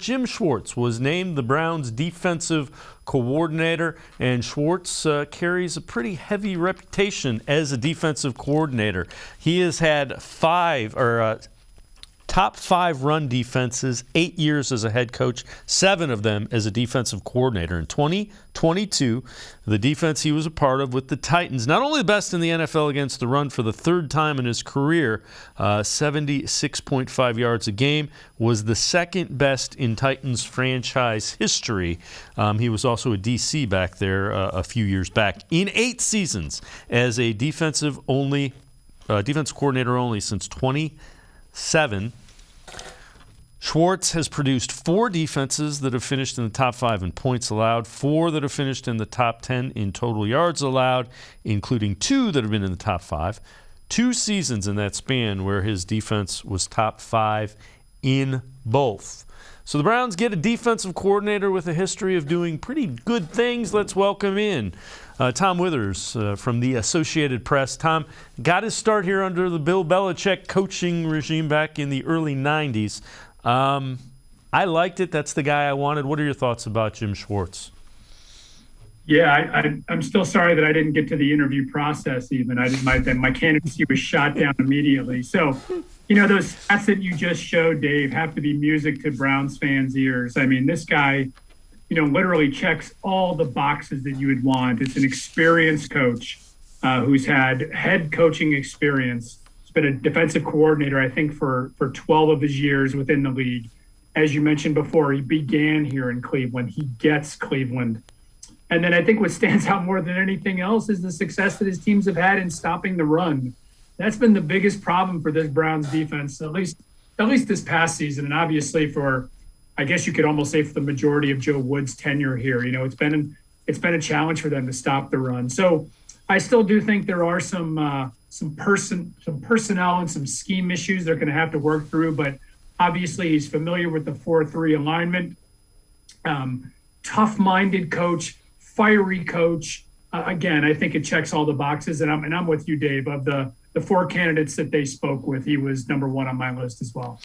Jim Schwartz was named the Browns' defensive coordinator, and Schwartz carries a pretty heavy reputation as a defensive coordinator. He has had top five run defenses, 8 years as a head coach, 7 of them as a defensive coordinator. In 2022, the defense he was a part of with the Titans, not only the best in the NFL against the run for the third time in his career, 76.5 yards a game, was the second best in Titans franchise history. He was also a DC back there a few years back. In 8 seasons as a defensive coordinator only since 2007, Schwartz has produced 4 defenses that have finished in the top 5 in points allowed, 4 that have finished in the top 10 in total yards allowed, including 2 that have been in the top 5. 2 seasons in that span where his defense was top 5 in both. So the Browns get a defensive coordinator with a history of doing pretty good things. Let's welcome in Tom Withers from the Associated Press. Tom got his start here under the Bill Belichick coaching regime back in the early 90s. I liked it. That's the guy I wanted. What are your thoughts about Jim Schwartz? Yeah, I'm still sorry that I didn't get to the interview process even. My candidacy was shot down immediately. So, those stats that you just showed, Dave, have to be music to Browns fans' ears. I mean, this guy, literally checks all the boxes that you would want. It's an experienced coach who's had head coaching experience. He's been a defensive coordinator, I think, for 12 of his years within the league. As you mentioned before, he began here in Cleveland. He gets Cleveland. And then I think what stands out more than anything else is the success that his teams have had in stopping the run. That's been the biggest problem for this Browns defense, at least this past season. And obviously I guess you could almost say for the majority of Joe Wood's tenure here, it's been a challenge for them to stop the run. So I still do think there are some personnel and some scheme issues they're going to have to work through. But obviously he's familiar with the 4-3 alignment, tough-minded coach, fiery coach. Again, I think it checks all the boxes, and I'm with you, Dave. Of the 4 candidates that they spoke with, he was number 1 on my list as well.